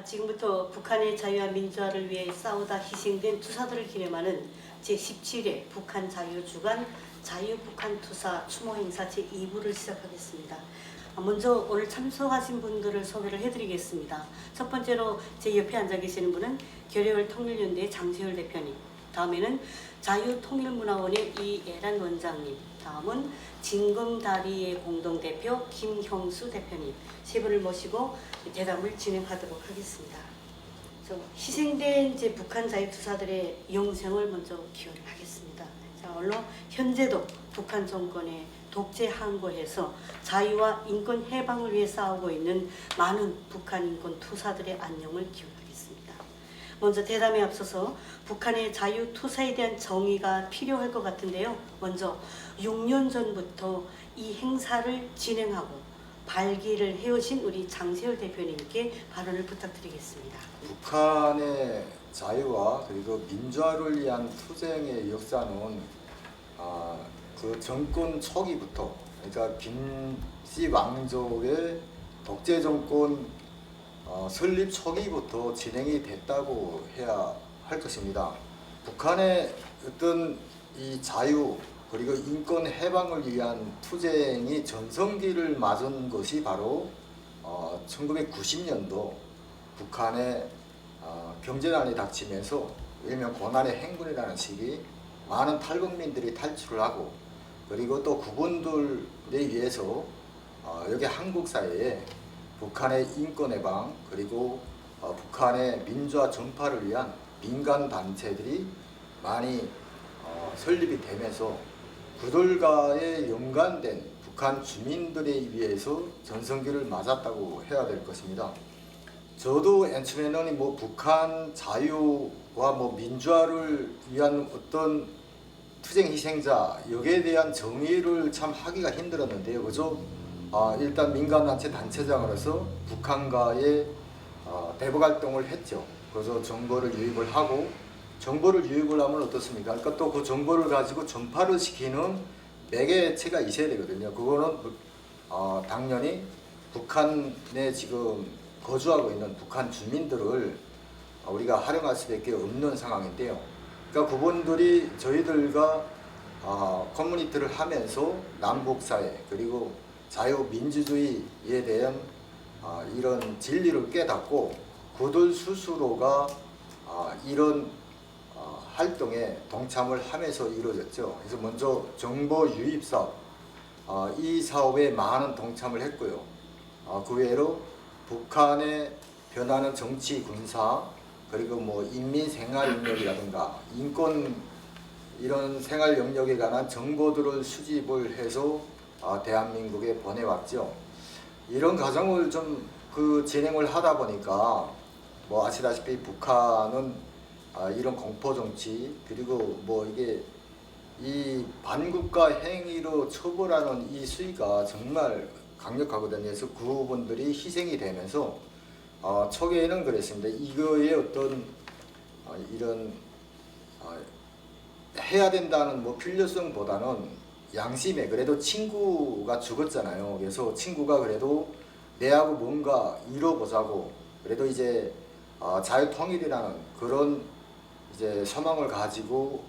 지금부터 북한의 자유와 민주화를 위해 싸우다 희생된 투사들을 기념하는 제17회 북한 자유주간 자유북한투사 추모행사 제2부를 시작하겠습니다. 먼저 오늘 참석하신 분들을 소개를 해드리겠습니다. 첫 번째로 제 옆에 앉아 계시는 분은 결의월 통일연대의 장세율 대표님, 다음에는 자유통일문화원의 이애란 원장님, 다음은 진검다리의 공동대표 김형수 대표님, 세 분을 모시고 대담을 진행하도록 하겠습니다. 희생된 북한 자유투사들의 영생을 먼저 기원을 하겠습니다. 물론 현재도 북한 정권의 독재 항거에서 자유와 인권 해방을 위해 싸우고 있는 많은 북한 인권 투사들의 안녕을 기원하겠습니다. 먼저 대담에 앞서서 북한의 자유투사에 대한 정의가 필요할 것 같은데요. 먼저 6년 전부터 이 행사를 진행하고 발기를 해오신 우리 장세율 대표님께 발언을 부탁드리겠습니다. 북한의 자유와 그리고 민주화를 위한 투쟁의 역사는 그 정권 초기부터, 그러니까 김씨 왕족의 독재 정권 설립 초기부터 진행이 됐다고 해야 할 것입니다. 북한의 어떤 이 자유 그리고 인권 해방을 위한 투쟁이 전성기를 맞은 것이 바로 1990년도 북한의 경제난이 닥치면서 일명 고난의 행군이라는 시기, 많은 탈북민들이 탈출을 하고, 그리고 또 그분들에 의해서 여기 한국 사회에 북한의 인권 해방 그리고 북한의 민주화 전파를 위한 민간 단체들이 많이 설립이 되면서 그들과의 연관된 북한 주민들에 의해서 전성기를 맞았다고 해야 될 것입니다. 저도 처음에는 북한 자유와 민주화를 위한 어떤 투쟁 희생자 여기에 대한 정의를 참 하기가 힘들었는데요. 그저 일단 민간단체 단체장으로서 북한과의 대북 활동을 했죠. 그래서 정보를 유입을 하고, 정보를 유입을 하면 어떻습니까? 그러니까 또 그 정보를 가지고 전파를 시키는 매개체가 있어야 되거든요. 그거는 당연히 북한에 지금 거주하고 있는 북한 주민들을 우리가 활용할 수밖에 없는 상황인데요. 그러니까 그분들이 저희들과 커뮤니티를 하면서 남북사회 그리고 자유민주주의에 대한 이런 진리를 깨닫고 그들 스스로가 이런 활동에 동참을 하면서 이루어졌죠. 그래서 먼저 정보 유입 사업, 이 사업에 많은 동참을 했고요. 그 외로 북한의 변하는 정치, 군사, 그리고 인민 생활 영역이라든가 인권 이런 생활 영역에 관한 정보들을 수집을 해서 대한민국에 보내왔죠. 이런 과정을 좀 진행을 하다 보니까 아시다시피 북한은 이런 공포 정치 그리고 이게 이 반국가 행위로 처벌하는 이 수위가 정말 강력하거든요. 그래서 그분들이 희생이 되면서 초기에는 그랬습니다. 이거의 어떤 이런 해야 된다는 필요성보다는 양심에 그래도 친구가 죽었잖아요. 그래서 친구가 그래도 내하고 뭔가 이뤄보자고, 그래도 이제 자유통일이라는 그런 이제 소망을 가지고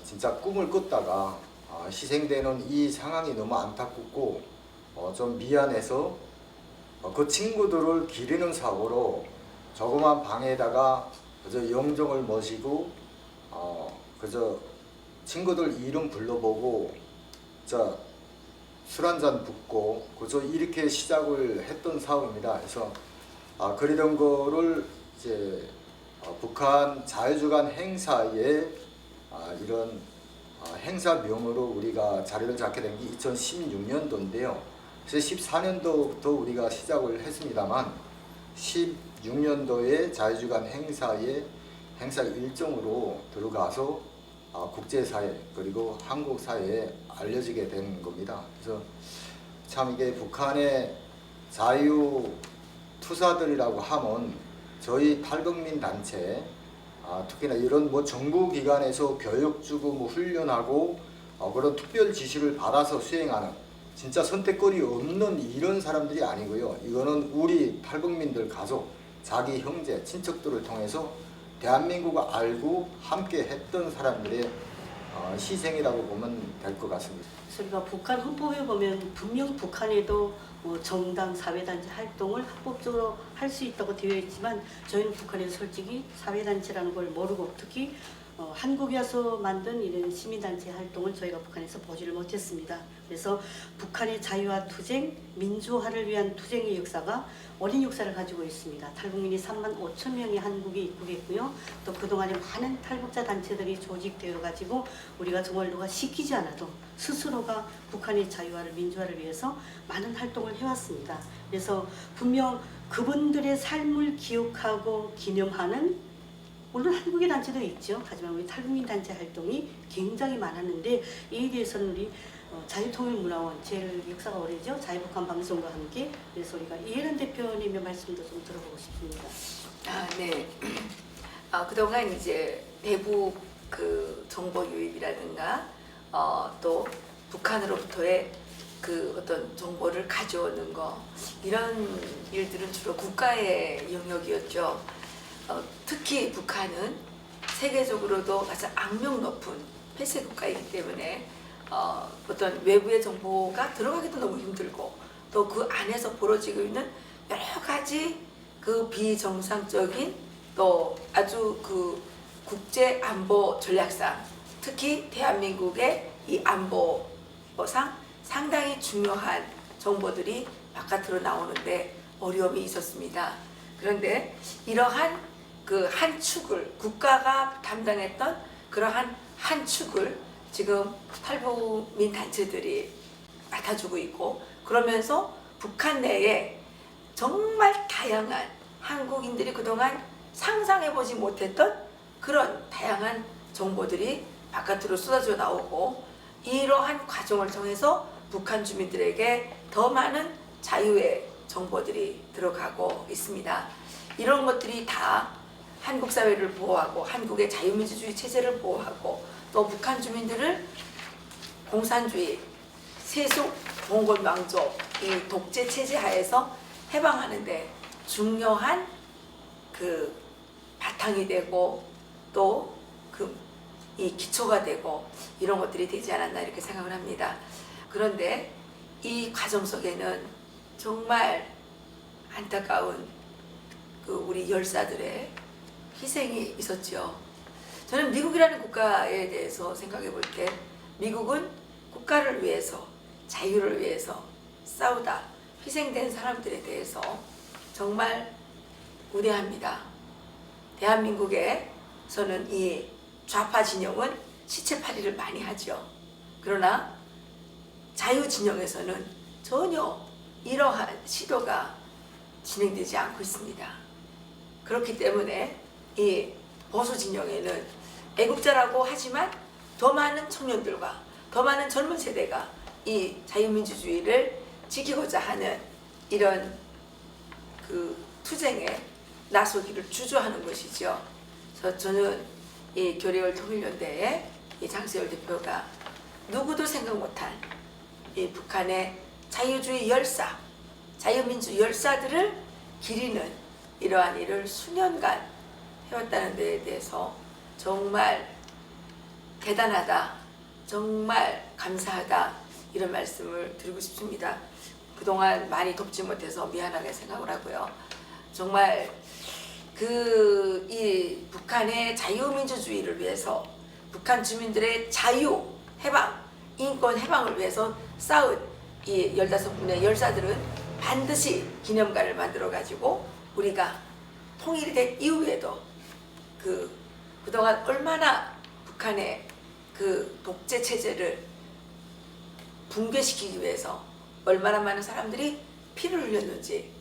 진짜 꿈을 꿨다가 희생되는 이 상황이 너무 안타깝고 좀 미안해서 그 친구들을 기리는 사고로 조그만 방에다가 그저 영정을 모시고 그저 친구들 이름 불러보고 술 한잔 붓고 그저 이렇게 시작을 했던 사업입니다. 그래서 그러던 거를 이제 북한 자유주간 행사에 이런 행사명으로 우리가 자리를 잡게 된 게 2016년도인데요. 그래서 14년도부터 우리가 시작을 했습니다만 16년도에 자유주간 행사에 행사 일정으로 들어가서 국제사회 그리고 한국사회에 알려지게 된 겁니다. 그래서 참 이게 북한의 자유 투사들이라고 하면 저희 탈북민 단체, 특히나 이런 정부기관에서 교육 주고 훈련하고 그런 특별 지시를 받아서 수행하는 진짜 선택권이 없는 이런 사람들이 아니고요. 이거는 우리 탈북민들 가족, 자기 형제, 친척들을 통해서 대한민국을 알고 함께 했던 사람들의 희생이라고 보면 될 것 같습니다. 우리가 북한 헌법에 보면 분명 북한에도 정당, 사회단체 활동을 합법적으로 할 수 있다고 되어 있지만 저희는 북한에서 솔직히 사회단체라는 걸 모르고 특히 한국에 와서 만든 이런 시민단체 활동을 저희가 북한에서 보지를 못했습니다. 그래서 북한의 자유화 투쟁, 민주화를 위한 투쟁의 역사가 오랜 역사를 가지고 있습니다. 탈북민이 3만 5천 명이 한국에 입국했고요. 또 그동안에 많은 탈북자 단체들이 조직되어 가지고 우리가 정말 누가 시키지 않아도 스스로가 북한의 자유화를 민주화를 위해서 많은 활동을 해왔습니다. 그래서 분명 그분들의 삶을 기억하고 기념하는 물론 한국의 단체도 있죠. 하지만 우리 탈북민 단체 활동이 굉장히 많았는데 이에 대해서는 우리 자유통일문화원 제일 역사가 오래죠. 자유북한 방송과 함께 그래서 우리가 이해란 대표님의 말씀도 좀 들어보고 싶습니다. 네. 그동안 이제 대북 그 정보 유입이라든가 또 북한으로부터의 그 어떤 정보를 가져오는 거 이런 일들은 주로 국가의 영역이었죠. 특히 북한은 세계적으로도 가장 악명 높은 폐쇄 국가이기 때문에 어떤 외부의 정보가 들어가기도 너무 힘들고 또 그 안에서 벌어지고 있는 여러 가지 그 비정상적인 또 아주 그 국제 안보 전략상 특히 대한민국의 이 안보상 상당히 중요한 정보들이 바깥으로 나오는데 어려움이 있었습니다. 그런데 이러한 그 한 축을 국가가 담당했던 그러한 한 축을 지금 탈북민 단체들이 맡아주고 있고 그러면서 북한 내에 정말 다양한 한국인들이 그동안 상상해보지 못했던 그런 다양한 정보들이 바깥으로 쏟아져 나오고 이러한 과정을 통해서 북한 주민들에게 더 많은 자유의 정보들이 들어가고 있습니다. 이런 것들이 다 한국 사회를 보호하고 한국의 자유민주주의 체제를 보호하고 또 북한 주민들을 공산주의, 세속, 몽골 왕조 이 독재 체제 하에서 해방하는데 중요한 그 바탕이 되고 또 그 이 기초가 되고 이런 것들이 되지 않았나 이렇게 생각을 합니다. 그런데 이 과정 속에는 정말 안타까운 그 우리 열사들의 희생이 있었죠. 저는 미국이라는 국가에 대해서 생각해 볼 때 미국은 국가를 위해서 자유를 위해서 싸우다 희생된 사람들에 대해서 정말 우대합니다. 대한민국에서는 이 좌파 진영은 시체팔이를 많이 하죠. 그러나 자유 진영에서는 전혀 이러한 시도가 진행되지 않고 있습니다. 그렇기 때문에 이 보수 진영에는 애국자라고 하지만 더 많은 청년들과 더 많은 젊은 세대가 이 자유민주주의를 지키고자 하는 이런 그 투쟁에 나서기를 주저하는 것이죠. 그래서 저는 이 교리월 통일연대의 이 장세열 대표가 누구도 생각 못한 이 북한의 자유주의 열사, 자유민주 열사들을 기리는 이러한 일을 수년간 해왔다는 데에 대해서 정말 대단하다, 정말 감사하다 이런 말씀을 드리고 싶습니다. 그동안 많이 돕지 못해서 미안하게 생각을 하고요. 정말 이 북한의 자유민주주의를 위해서 북한 주민들의 자유, 해방, 인권 해방을 위해서 싸운 이 15분의 열사들은 반드시 기념관을 만들어 가지고 우리가 통일이 된 이후에도 그동안 얼마나 북한의 그 독재 체제를 붕괴시키기 위해서 얼마나 많은 사람들이 피를 흘렸는지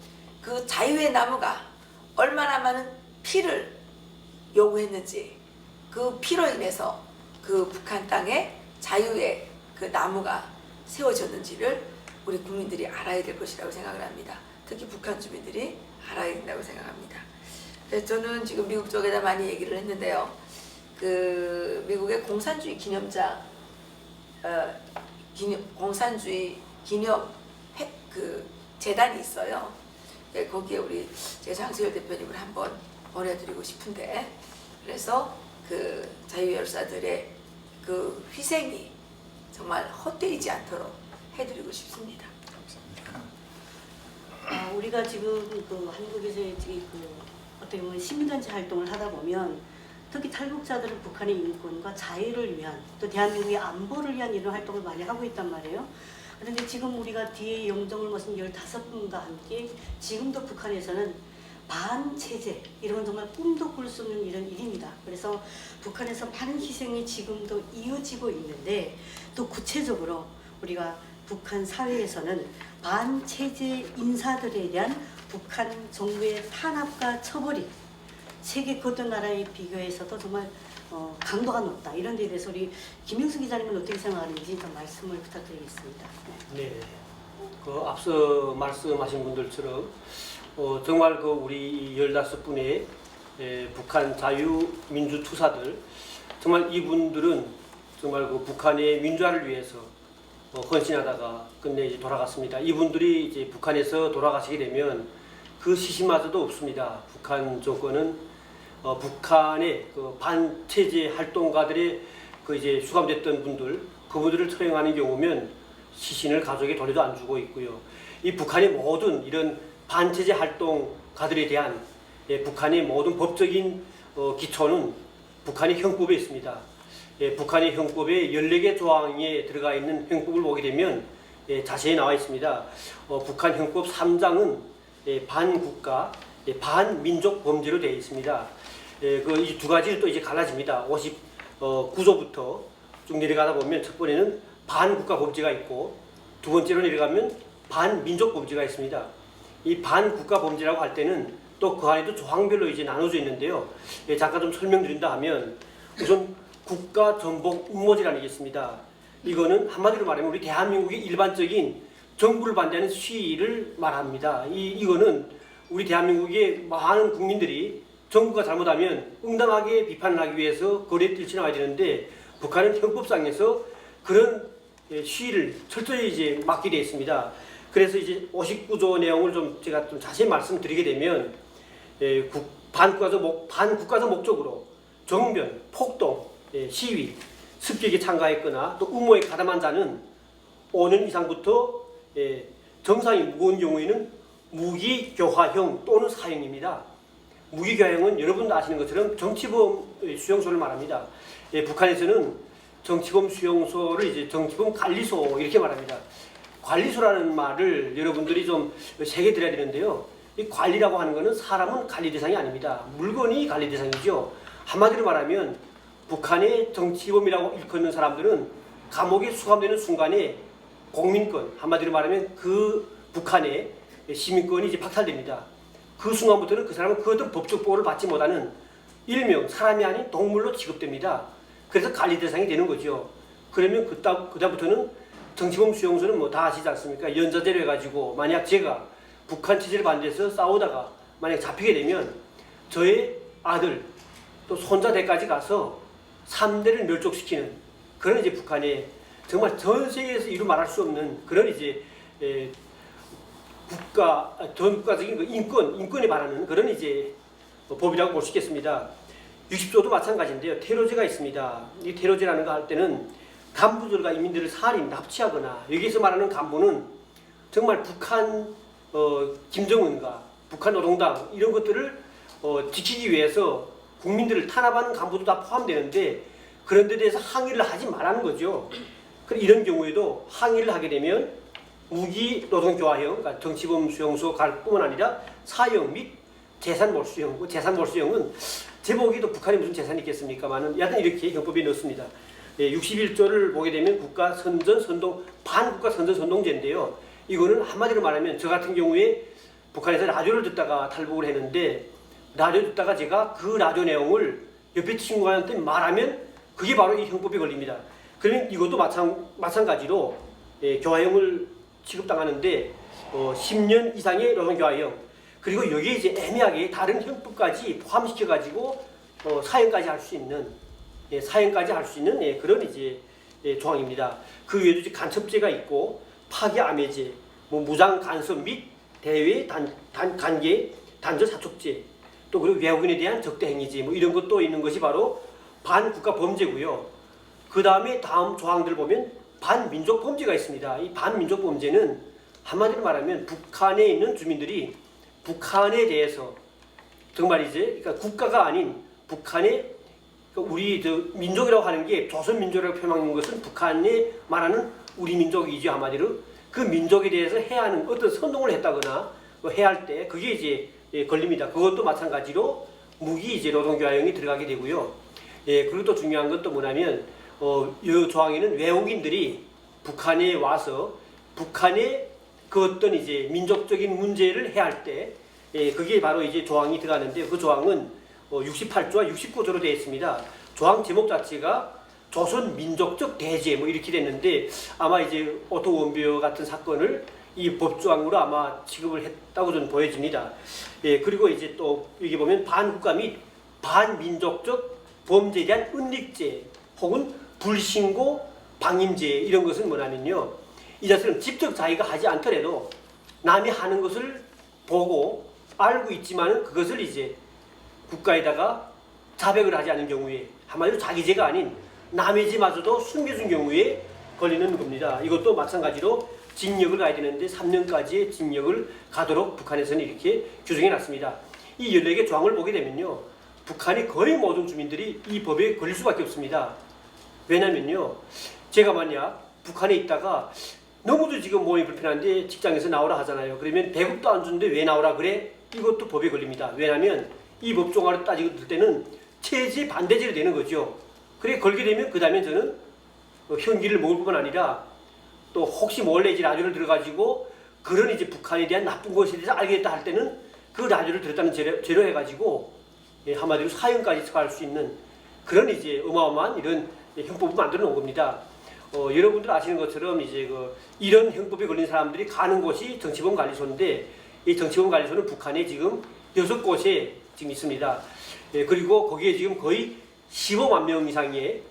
그 자유의 나무가 얼마나 많은 피를 요구했는지 그 피로 인해서 그 북한 땅에 자유의 그 나무가 세워졌는지를 우리 국민들이 알아야 될 것이라고 생각을 합니다. 특히 북한 주민들이 알아야 된다고 생각합니다. 그래서 저는 지금 미국 쪽에다 많이 얘기를 했는데요. 그 미국의 공산주의 기념장, 공산주의 기념 그 재단이 있어요. 예, 거기에 우리 제 장수열 대표님을 한번 보내드리고 싶은데, 그래서 그 자유열사들의 그 희생이 정말 헛되지 않도록 해드리고 싶습니다. 우리가 지금 그 한국에서 어떻게 보면 시민단체 활동을 하다 보면 특히 탈북자들은 북한의 인권과 자유를 위한 또 대한민국의 안보를 위한 이런 활동을 많이 하고 있단 말이에요. 그런데 지금 우리가 뒤에 영정을 모신 15분과 함께 지금도 북한에서는 반체제 이런 건 정말 꿈도 꿀 수 없는 이런 일입니다. 그래서 북한에서 많은 희생이 지금도 이어지고 있는데 또 구체적으로 우리가 북한 사회에서는 반체제 인사들에 대한 북한 정부의 탄압과 처벌이 세계 그 어떤 나라에 비교해서도 정말 강도가 높다. 이런 데에 대해서 우리 김영수 기자님은 어떻게 생각하는지 좀 말씀을 부탁드리겠습니다. 네, 그 앞서 말씀하신 분들처럼 정말 그 우리 15분의 북한 자유민주투사들, 정말 이분들은 정말 그 북한의 민주화를 위해서 헌신하다가 끝내 이제 돌아갔습니다. 이분들이 이제 북한에서 돌아가시게 되면 그 시신마저도 없습니다. 북한 정권은 북한의 그 반체제 활동가들의 그 이제 수감됐던 분들, 그분들을 처형하는 경우면 시신을 가족에 돌려도 안 주고 있고요. 이 북한의 모든 이런 반체제 활동가들에 대한 북한의 모든 법적인 기초는 북한의 형법에 있습니다. 북한의 형법에 14개 조항에 들어가 있는 형법을 보게 되면 자세히 나와 있습니다. 북한 형법 3장은 반국가, 반민족 범죄로 되어 있습니다. 그 이 두 가지를 또 이제 갈라집니다. 59조부터 쭉 내려가다 보면 첫 번에는 반국가 범죄가 있고 두 번째로 내려가면 반민족 범죄가 있습니다. 이 반국가 범죄라고 할 때는 또 그 안에도 조항별로 이제 나눠져 있는데요. 잠깐 좀 설명드린다 하면 우선 국가 전복 음모죄라는 게 있습니다. 이거는 한마디로 말하면 우리 대한민국의 일반적인 정부를 반대하는 시위를 말합니다. 이거는 우리 대한민국의 많은 국민들이 정부가 잘못하면 응당하게 비판을 하기 위해서 거리에 뛰쳐나와야 되는데 북한은 형법상에서 그런 시위를 철저히 이제 막게 되어 있습니다. 그래서 이제 59조 내용을 좀 제가 좀 자세히 말씀드리게 되면 반국가적 목적으로 정변, 폭동, 시위, 습격에 참가했거나 또 음모에 가담한 자는 5년 이상부터 정상이 무거운 경우에는 무기교화형 또는 사형입니다. 무기교화형은 여러분도 아시는 것처럼 정치범 수용소를 말합니다. 북한에서는 정치범 수용소를 이제 정치범 관리소 이렇게 말합니다. 관리소라는 말을 여러분들이 좀 새겨드려야 되는데요. 이 관리라고 하는 것은 사람은 관리 대상이 아닙니다. 물건이 관리 대상이죠. 한마디로 말하면 북한의 정치범이라고 일컫는 사람들은 감옥에 수감되는 순간에 공민권, 한마디로 말하면 그 북한의 시민권이 이제 박탈됩니다. 그 순간부터는 그 사람은 그 어떤 법적 보호를 받지 못하는 일명 사람이 아닌 동물로 취급됩니다. 그래서 관리 대상이 되는 거죠. 그러면 그다음부터는 정치범 수용소는 뭐 다 아시지 않습니까? 연좌제로 해가지고 만약 제가 북한 체제를 반대해서 싸우다가 만약 잡히게 되면 저의 아들 또 손자대까지 가서 3대를 멸족시키는 그런 이제 북한의 정말 전 세계에서 이루 말할 수 없는 그런 이제 전 국가적인 그 인권에 반하는 그런 이제 법이라고 볼 수 있겠습니다. 60조도 마찬가지인데요. 테러죄가 있습니다. 이 테러죄라는 거 할 때는 간부들과 인민들을 살인, 납치하거나 여기서 말하는 간부는 정말 북한 김정은과 북한 노동당 이런 것들을 지키기 위해서 국민들을 탄압하는 간부도 다 포함되는데 그런 데 대해서 항의를 하지 말라는 거죠. 이런 경우에도 항의를 하게 되면 무기 노동교화형, 그러니까 정치범 수용소 갈 뿐만 아니라 사형 및 재산 몰수형. 재산 몰수형은 제보기도 북한이 무슨 재산이 있겠습니까만은 여하튼 이렇게 형법에 넣습니다. 61조를 보게 되면 국가 선전 선동 반국가 선전 선동죄인데요. 이거는 한마디로 말하면 저 같은 경우에 북한에서 라디오를 듣다가 탈북을 했는데 라디오 듣다가 제가 그 라디오 내용을 옆에 친구한테 말하면 그게 바로 이 형법에 걸립니다. 그러면 이것도 마찬가지로 교화형을 취급당하는데 10년 이상의 노동교화형 그리고 여기에 이제 애매하게 다른 형법까지 포함시켜가지고 사형까지 할 수 있는 사형까지 할 수 있는 그런 이제 조항입니다. 그 외에도 이제 간첩죄가 있고 파기 암해죄, 무장 간섭 및 대외 관계 단절 사촉제, 또 그리고 외국인에 대한 적대 행위제 뭐 이런 것도 있는 것이 바로 반국가 범죄고요. 그 다음에 다음 조항들 보면 반민족 범죄가 있습니다. 이 반민족 범죄는 한마디로 말하면 북한에 있는 주민들이 북한에 대해서 정말 이제 그러니까 국가가 아닌 북한의 우리 민족이라고 하는 게 조선 민족이라고 표현하는 것은 북한에 말하는 우리 민족이죠. 한마디로 그 민족에 대해서 해야 하는 어떤 선동을 했다거나 해야 할 때 그게 이제 걸립니다. 그것도 마찬가지로 무기 이제 노동교화형이 들어가게 되고요. 그리고 또 중요한 건 또 뭐냐면 이 조항에는 외국인들이 북한에 와서 북한의 그 어떤 이제 민족적인 문제를 해야 할 때 그게 바로 이제 조항이 들어가는데 그 조항은 68조와 69조로 되어 있습니다. 조항 제목 자체가 조선 민족적 대제 뭐 이렇게 됐는데 아마 이제 오토 원비어 같은 사건을 이 법조항으로 아마 취급을 했다고 저는 보여집니다. 그리고 이제 또 여기 보면 반국가 및 반민족적 범죄에 대한 은닉죄 혹은 불신고 방임죄 이런 것은 뭐냐면요. 이 자식은 직접 자기가 하지 않더라도 남이 하는 것을 보고 알고 있지만은 그것을 이제 국가에다가 자백을 하지 않은 경우에 한마디로 자기 죄가 아닌 남의 죄마저도 숨겨준 경우에 걸리는 겁니다. 이것도 마찬가지로 징역을 가야 되는데 3년까지의 징역을 가도록 북한에서는 이렇게 규정해 놨습니다. 이 14개 조항을 보게 되면요. 북한의 거의 모든 주민들이 이 법에 걸릴 수밖에 없습니다. 왜냐면요. 제가 만약 북한에 있다가 너무도 지금 몸이 불편한데 직장에서 나오라 하잖아요. 그러면 배급도 안 주는데 왜 나오라 그래? 이것도 법에 걸립니다. 왜냐하면 이 법조항을 따지고 들 때는 체제 반대죄로 되는 거죠. 그래 걸게 되면 그 다음에 저는 형기를 먹을 뿐만 아니라 또 혹시 몰래 이제 라디오를 들어가지고 그런 이제 북한에 대한 나쁜 것에 대해서 알겠다 할 때는 그 라디오를 들었다는 죄로 해가지고 한마디로 사형까지 처할 수 있는 그런 이제 어마어마한 이런 형법을 만들어 놓은 겁니다. 여러분들 아시는 것처럼 이제 이런 형법에 걸린 사람들이 가는 곳이 정치범관리소인데 이 정치범관리소는 북한에 지금 6곳에 지금 있습니다. 그리고 거기에 지금 거의 15만 명 이상의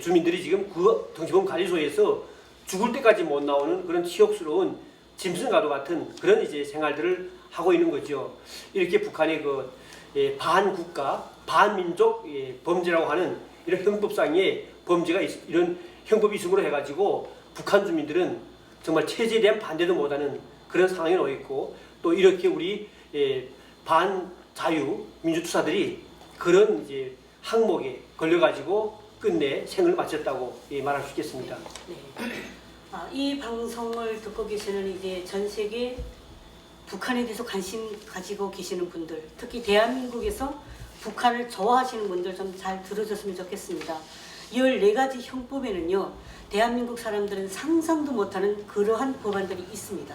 주민들이 지금 그 정치범관리소에서 죽을 때까지 못 나오는 그런 치욕스러운 짐승과도 같은 그런 이제 생활들을 하고 있는 거죠. 이렇게 북한의 반국가, 반민족 범죄라고 하는 이런 형법상의 범죄가 이런 형법이 있음으로 해가지고 북한 주민들은 정말 체제에 대한 반대도 못하는 그런 상황에 놓여 있고 또 이렇게 우리 반자유 민주투사들이 그런 이제 항목에 걸려가지고 끝내 생을 마쳤다고 말할 수 있겠습니다. 네. 이 방송을 듣고 계시는 이제 전 세계 북한에 대해서 관심 가지고 계시는 분들, 특히 대한민국에서 북한을 좋아하시는 분들 좀 잘 들어줬으면 좋겠습니다. 14가지 형법에는요, 대한민국 사람들은 상상도 못하는 그러한 법안들이 있습니다.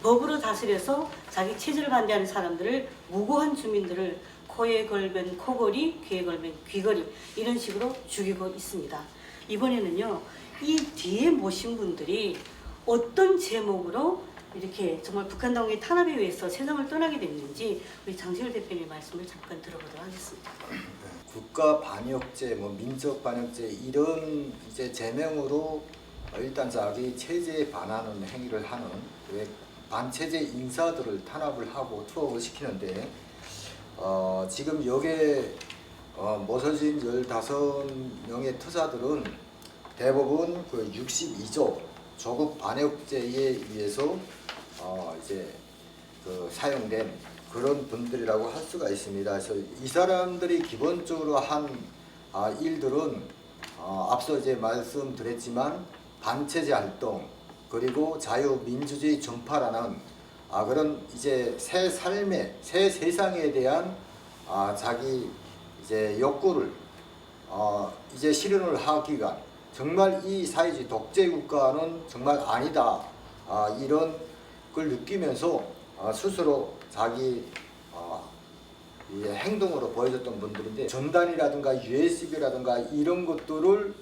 법으로 다스려서 자기 체제를 반대하는 사람들을, 무고한 주민들을 코에 걸면 코걸이, 귀에 걸면 귀걸이 이런 식으로 죽이고 있습니다. 이번에는요, 이 뒤에 모신 분들이 어떤 제목으로 이렇게 정말 북한당국의 탄압에 의해서 세상을 떠나게 됐는지 우리 장시열 대표님의 말씀을 잠깐 들어보도록 하겠습니다. 국가 반역죄, 민족 반역죄 이런 이제 제명으로 일단 자기 체제에 반하는 행위를 하는 반체제 인사들을 탄압을 하고 투옥을 시키는데 지금 여기에 모서진 15명의 투사들은 대부분 그 62조 조국 반역죄에 의해서 이제 사용된 그런 분들이라고 할 수가 있습니다. 그래서 이 사람들이 기본적으로 한 일들은 앞서 이제 말씀드렸지만 반체제 활동 그리고 자유민주주의 전파라는 그런 이제 새 삶의 새 세상에 대한 자기 이제 욕구를 이제 실현을 하기 위한 정말 이 사회주의 독재 국가는 정말 아니다 이런 걸 느끼면서 스스로 자기 이 행동으로 보여줬던 분들인데 전단이라든가 USB라든가 이런 것들을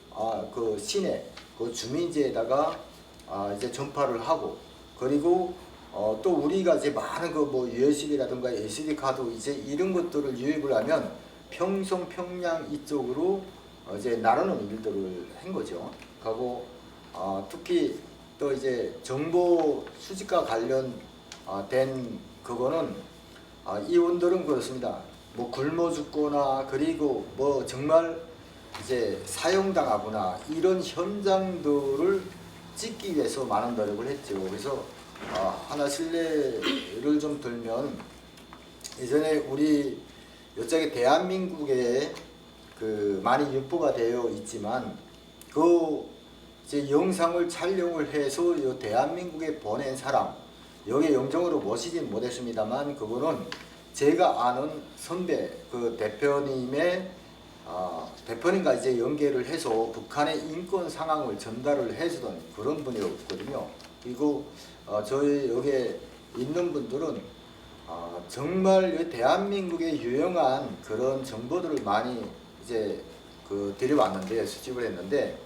그 시내 그 주민지에다가 이제 전파를 하고 그리고 또 우리가 이제 많은 그 USB라든가 SD 카드 이제 이런 것들을 유입을 하면 평성 평양 이쪽으로 이제 나르는 일들을 한 거죠. 하고 특히 또 이제 정보 수집과 관련 된 그거는 이분들은 그렇습니다. 뭐 굶어 죽거나 그리고 뭐 정말 이제 사형당하거나 이런 현장들을 찍기 위해서 많은 노력을 했죠. 그래서 하나 실례를 좀 들면 예전에 우리 요쪽에 대한민국에 그 많이 유포가 되어 있지만 그 이제 영상을 촬영을 해서 요 대한민국에 보낸 사람 여기 영정으로 모시진 못했습니다만 그거는 제가 아는 선배 그 대표님의 대표님과 이제 연계를 해서 북한의 인권 상황을 전달을 해주던 그런 분이었거든요. 그리고 저희 여기에 있는 분들은 정말 대한민국에 유용한 그런 정보들을 많이 이제 그 들여왔는데 수집을 했는데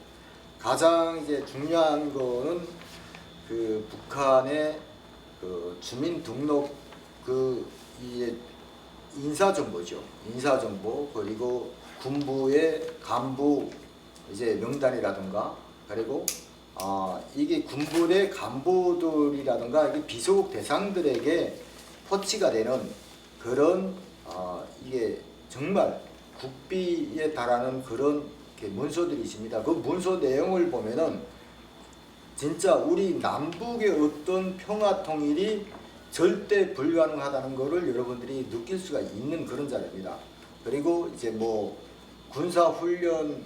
가장 이제 중요한 거는 그 북한의 그 주민 등록 그 이제 인사정보죠. 인사정보 그리고 군부의 간부 이제 명단이라든가 그리고 이게 군부 내 간부들이라든가 이게 비소속 대상들에게 포치가 되는 그런 이게 정말 국비에 달하는 그런 문서들이 있습니다. 그 문서 내용을 보면은 진짜 우리 남북의 어떤 평화 통일이 절대 불가능하다는 것을 여러분들이 느낄 수가 있는 그런 자료입니다. 그리고 이제 뭐 군사 훈련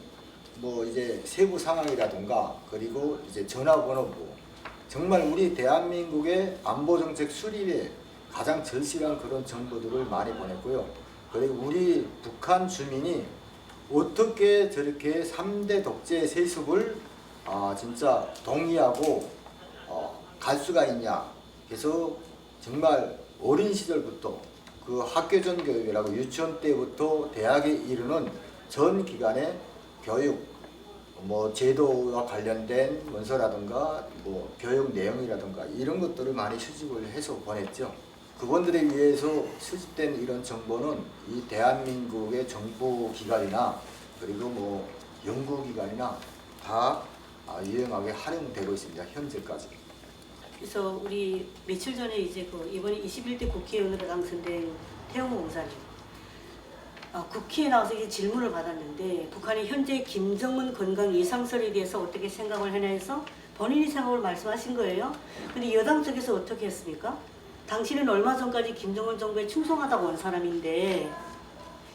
뭐 이제 세부 상황이라든가 그리고 이제 전화번호부 정말 우리 대한민국의 안보 정책 수립에 가장 절실한 그런 정보들을 많이 보냈고요. 그리고 우리 북한 주민이 어떻게 저렇게 3대 독재 세습을 진짜 동의하고 갈 수가 있냐. 그래서 정말 어린 시절부터 그 학교전 교육이라고 유치원 때부터 대학에 이르는 전 기간의 교육 뭐 제도와 관련된 문서라든가 뭐 교육 내용이라든가 이런 것들을 많이 수집을 해서 보냈죠. 그분들에 의해서 수집된 이런 정보는 이 대한민국의 정보기관이나 그리고 뭐 연구기관이나 다 유용하게 활용되고 있습니다. 현재까지. 그래서 우리 며칠 전에 이제 그 이번에 21대 국회의원으로 당선된 태영호 공사님 국회에 나와서 이제 질문을 받았는데 북한의 현재 김정은 건강 예상설에 대해서 어떻게 생각을 하냐 해서 본인이 생각을 말씀하신 거예요. 근데 여당 쪽에서 어떻게 했습니까? 당신은 얼마 전까지 김정은 정부에 충성하다고 온 사람인데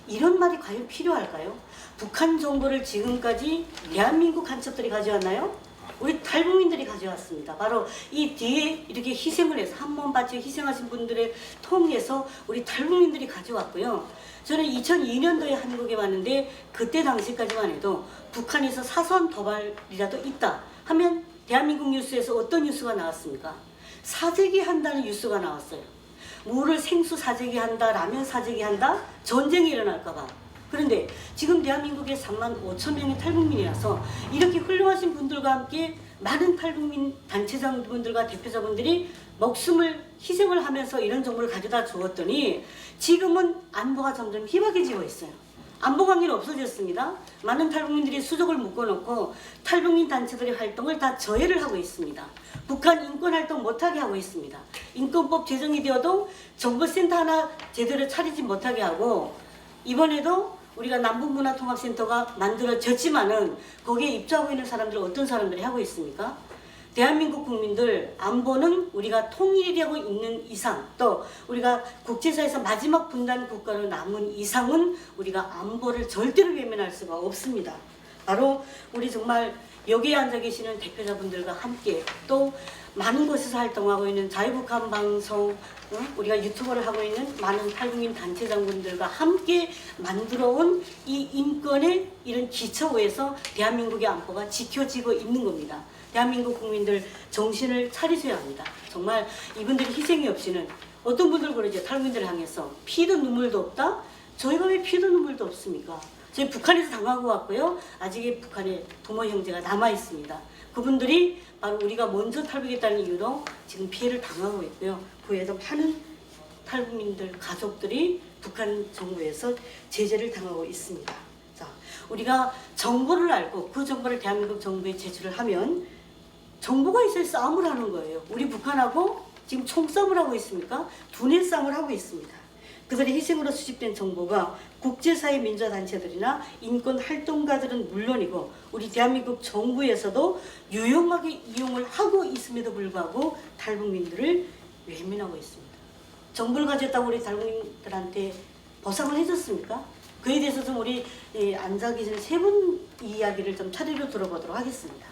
이런 말이 과연 필요할까요? 북한 정보를 지금까지 대한민국 간첩들이 가져왔나요? 우리 탈북민들이 가져왔습니다. 바로 이 뒤에 이렇게 희생을 해서 한몸 바쳐 희생하신 분들을 통해서 우리 탈북민들이 가져왔고요. 저는 2002년도에 한국에 왔는데 그때 당시까지만 해도 북한에서 사선 도발이라도 있다 하면 대한민국 뉴스에서 어떤 뉴스가 나왔습니까? 사재기 한다는 뉴스가 나왔어요. 뭐를 생수 사재기 한다, 라면 사재기 한다, 전쟁이 일어날까봐. 그런데 지금 대한민국에 3만 5천 명의 탈북민이라서 이렇게 훌륭하신 분들과 함께 많은 탈북민 단체장분들과 대표자분들이 목숨을 희생을 하면서 이런 정보를 가져다 주었더니 지금은 안보가 점점 희박해지고 있어요. 안보 관계는 없어졌습니다. 많은 탈북민들이 수족을 묶어놓고 탈북민 단체들의 활동을 다 저해를 하고 있습니다. 북한 인권활동 못하게 하고 있습니다. 인권법 제정이 되어도 정보센터 하나 제대로 차리지 못하게 하고 이번에도 우리가 남북문화통합센터가 만들어졌지만은 거기에 입주하고 있는 사람들은 어떤 사람들이 하고 있습니까? 대한민국 국민들 안보는 우리가 통일되고 있는 이상 또 우리가 국제사에서 마지막 분단 국가로 남은 이상은 우리가 안보를 절대로 외면할 수가 없습니다. 바로 우리 정말 여기에 앉아 계시는 대표자분들과 함께 또 많은 곳에서 활동하고 있는 자유북한 방송 우리가 유튜버를 하고 있는 많은 탈북민 단체장분들과 함께 만들어온 이 인권의 이런 기초에서 대한민국의 안보가 지켜지고 있는 겁니다. 대한민국 국민들 정신을 차리셔야 합니다. 정말 이분들의 희생이 없이는 어떤 분들 그러죠. 탈북민들을 향해서 피도 눈물도 없다? 저희가 왜 피도 눈물도 없습니까? 저희 북한에서 당하고 왔고요. 아직의 북한에 부모 형제가 남아 있습니다. 그분들이 바로 우리가 먼저 탈북했다는 이유로 지금 피해를 당하고 있고요. 그 외에도 많은 탈북민들 가족들이 북한 정부에서 제재를 당하고 있습니다. 자, 우리가 정보를 알고 그 정보를 대한민국 정부에 제출을 하면 정보가 있어야 싸움을 하는 거예요. 우리 북한하고 지금 총싸움을 하고 있습니까? 두뇌 싸움을 하고 있습니다. 그들의 희생으로 수집된 정보가 국제사회 민주단체들이나 인권 활동가들은 물론이고 우리 대한민국 정부에서도 유용하게 이용을 하고 있음에도 불구하고 탈북민들을 외면하고 있습니다. 정보를 가졌다고 우리 탈북민들한테 보상을 해줬습니까? 그에 대해서 좀 우리 안자 기자님 세 분 이야기를 좀 차례로 들어보도록 하겠습니다.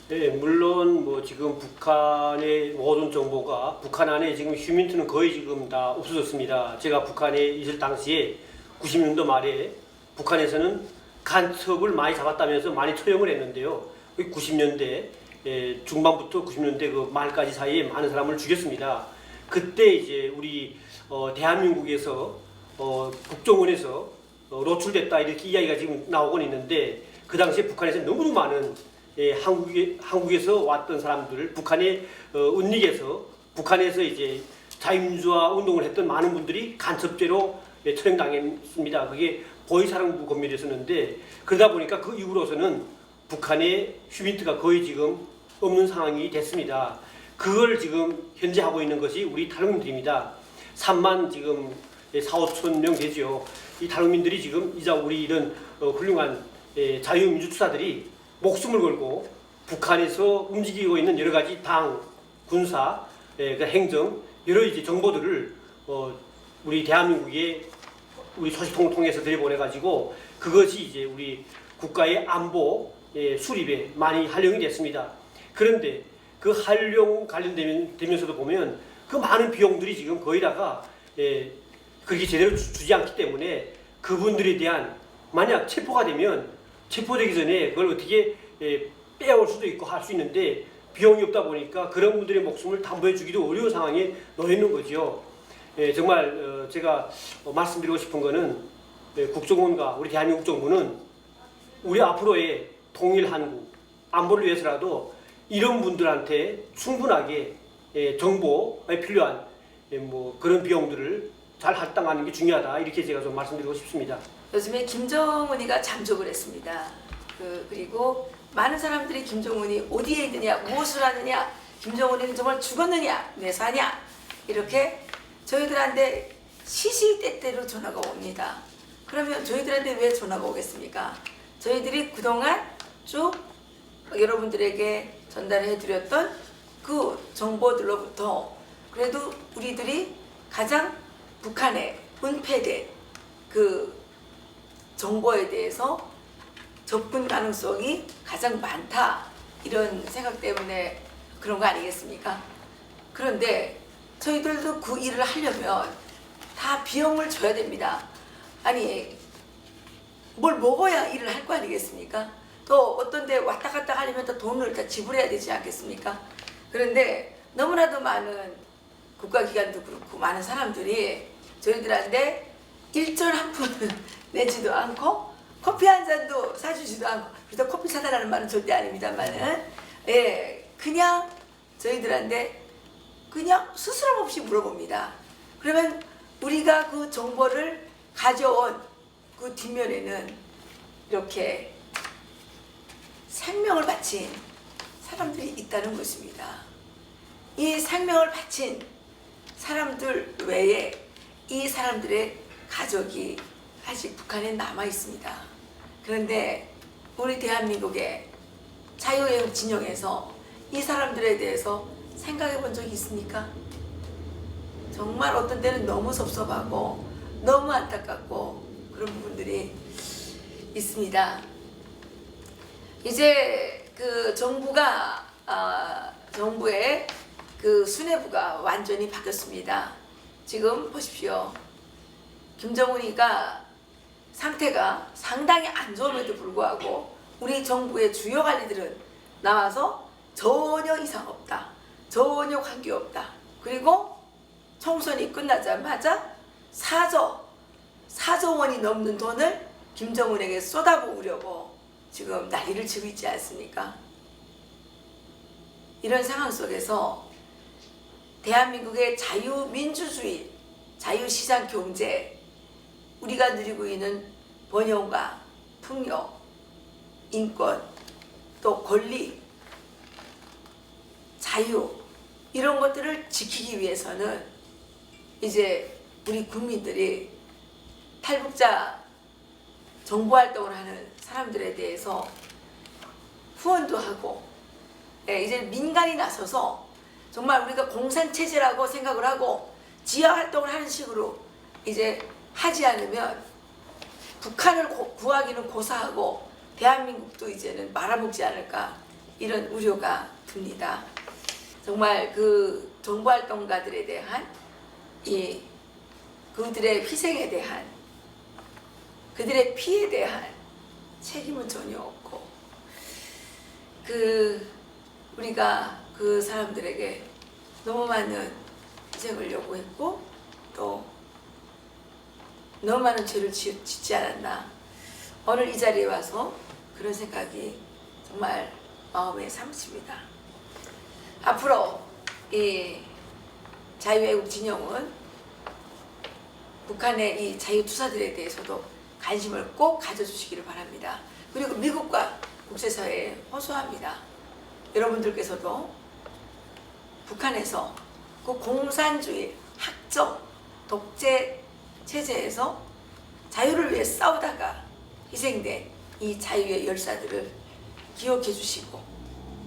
네, 물론 뭐 지금 북한의 모든 정보가 북한 안에 지금 휴민트는 거의 지금 다 없어졌습니다. 제가 북한에 있을 당시에 90년도 말에 북한에서는 간첩을 많이 잡았다면서 많이 처형을 했는데요. 90년대 중반부터 90년대 그 말까지 사이에 많은 사람을 죽였습니다. 그때 이제 우리 대한민국에서 국정원에서 노출됐다 이렇게 이야기가 지금 나오고 있는데 그 당시에 북한에서 너무나 많은 한국에서 왔던 사람들, 북한의 은닉에서 북한에서 이제 자유민주화 운동을 했던 많은 분들이 간첩죄로 처형당했습니다. 그게 보이사령부 검열이었는데 그러다 보니까 그 이후로서는 북한의 휴민트가 거의 지금 없는 상황이 됐습니다. 그걸 지금 현재 하고 있는 것이 우리 탈북민들입니다. 3만 지금 4, 5천 명 되죠. 이 탈북민들이 지금 이자 우리 이런 훌륭한 자유민주투사들이 목숨을 걸고 북한에서 움직이고 있는 여러 가지 당, 군사, 행정 여러 이제 정보들을 우리 대한민국에 우리 소식통을 통해서 들여보내 가지고 그것이 이제 우리 국가의 안보 수립에 많이 활용이 됐습니다. 그런데 그 활용 관련되면서도 보면 그 많은 비용들이 지금 거의 다가 그렇게 제대로 주지 않기 때문에 그분들에 대한 만약 체포가 되면 체포되기 전에 그걸 어떻게 빼올 수도 있고 할 수 있는데 비용이 없다 보니까 그런 분들의 목숨을 담보해 주기도 어려운 상황에 놓여 있는 거죠. 정말 제가 말씀드리고 싶은 거는 국정원과 우리 대한민국 정부는 우리 앞으로의 통일 한국 안보를 위해서라도 이런 분들한테 충분하게 정보에 필요한 뭐 그런 비용들을 잘 할당하는 게 중요하다 이렇게 제가 좀 말씀드리고 싶습니다. 요즘에 김정은이가 잠적을 했습니다. 그리고 많은 사람들이 김정은이 어디에 있느냐, 무엇을 하느냐, 김정은이는 정말 죽었느냐, 왜 사냐 이렇게 저희들한테 시시때때로 전화가 옵니다. 그러면 저희들한테 왜 전화가 오겠습니까? 저희들이 그동안 쭉 여러분들에게 전달해드렸던 그 정보들로부터 그래도 우리들이 가장 북한에 은폐된 그 정보에 대해서 접근 가능성이 가장 많다 이런 생각 때문에 그런 거 아니겠습니까? 그런데 저희들도 그 일을 하려면 다 비용을 줘야 됩니다. 아니 뭘 먹어야 일을 할 거 아니겠습니까? 또 어떤 데 왔다 갔다 하려면 또 돈을 다 지불해야 되지 않겠습니까? 그런데 너무나도 많은 국가기관도 그렇고 많은 사람들이 저희들한테 일절 한 푼을 내지도 않고 커피 한 잔도 사주지도 않고, 그래서 커피 사달라는 말은 절대 아닙니다만은 그냥 저희들한테 그냥 스스럼 없이 물어봅니다. 그러면 우리가 그 정보를 가져온 그 뒷면에는 이렇게 생명을 바친 사람들이 있다는 것입니다. 이 생명을 바친 사람들 외에 이 사람들의 가족이 아직 북한에 남아 있습니다. 그런데 우리 대한민국의 자유의 진영에서 이 사람들에 대해서 생각해 본 적이 있습니까? 정말 어떤 때는 너무 섭섭하고 너무 안타깝고 그런 부분들이 있습니다. 이제 그 정부의 그 수뇌부가 완전히 바뀌었습니다. 지금 보십시오. 김정은이가 상태가 상당히 안 좋음에도 불구하고 우리 정부의 주요 관리들은 나와서 전혀 이상 없다, 전혀 관계 없다. 그리고 총선이 끝나자마자 4조 원이 넘는 돈을 김정은에게 쏟아부으려고 지금 난리를 치고 있지 않습니까? 이런 상황 속에서 대한민국의 자유민주주의, 자유시장 경제, 우리가 누리고 있는 번영과 풍요, 인권, 또 권리, 자유 이런 것들을 지키기 위해서는 이제 우리 국민들이 탈북자 정보활동을 하는 사람들에 대해서 후원도 하고, 이제 민간이 나서서 정말 우리가 공산체제라고 생각을 하고 지하활동을 하는 식으로 이제 하지 않으면 북한을 구하기는 고사하고 대한민국도 이제는 말아먹지 않을까, 이런 우려가 듭니다. 정말 그 정보활동가들에 대한 그들의 희생에 대한, 그들의 피에 대한 책임은 전혀 없고, 우리가 그 사람들에게 너무 많은 희생을 요구했고 또 너무 많은 죄를 짓지 않았나, 오늘 이 자리에 와서 그런 생각이 정말 마음에 삼습니다. 앞으로 이 자유애국 진영은 북한의 이 자유투사들에 대해서도 관심을 꼭 가져주시기를 바랍니다. 그리고 미국과 국제사회에 호소합니다. 여러분들께서도 북한에서 그 공산주의, 학적, 독재 체제에서 자유를 위해 싸우다가 희생된 이 자유의 열사들을 기억해 주시고,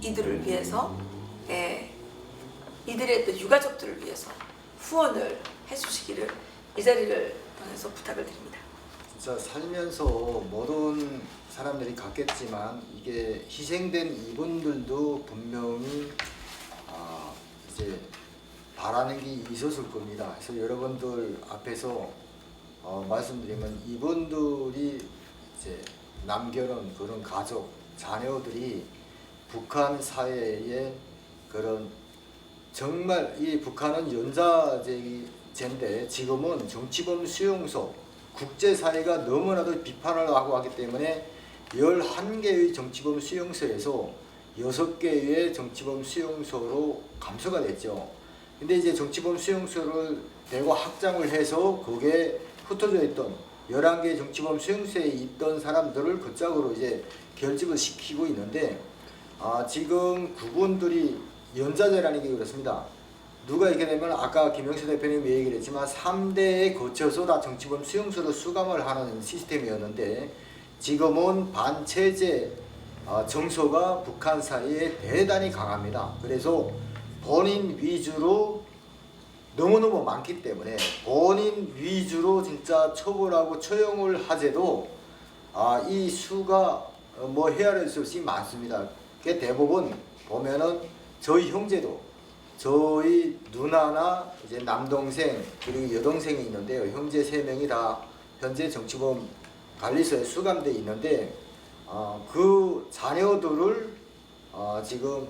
이들을 위해서, 이들의 또 유가족들을 위해서 후원을 해 주시기를 이 자리를 통해서 부탁을 드립니다. 진짜 살면서 모든 사람들이 갖겠지만 이게 희생된 이분들도 분명히 이제 바라는 게 있었을 겁니다. 그래서 여러분들 앞에서 말씀드리면 이분들이 이제 남겨놓은 그런 가족, 자녀들이 북한 사회에 그런 정말 이 북한은 연좌제인데 지금은 정치범 수용소, 국제사회가 너무나도 비판을 하고 하기 때문에 11개의 정치범 수용소에서 6개의 정치범 수용소로 감소가 됐죠. 근데 이제 정치범 수용소를 대거 확장을 해서 거기에 흩어져 있던 11개의 정치범 수용소에 있던 사람들을 그 짝으로 이제 결집을 시키고 있는데, 지금 그분들이 연좌제라는 게 그렇습니다. 누가 이렇게 되면 아까 김영수 대표님이 얘기를 했지만 3대에 거쳐서 다 정치범 수용소로 수감을 하는 시스템이었는데, 지금은 반체제 정서가 북한 사이에 대단히 강합니다. 그래서 본인 위주로 너무너무 많기 때문에 본인 위주로 진짜 처벌하고 처형을 하재도 이 수가 뭐 헤아릴 수 없이 많습니다. 그게 대부분 보면은 저희 형제도, 저희 누나나 이제 남동생 그리고 여동생이 있는데요. 형제 3명이 다 현재 정치범 관리소에 수감돼 있는데 그 자녀들을 지금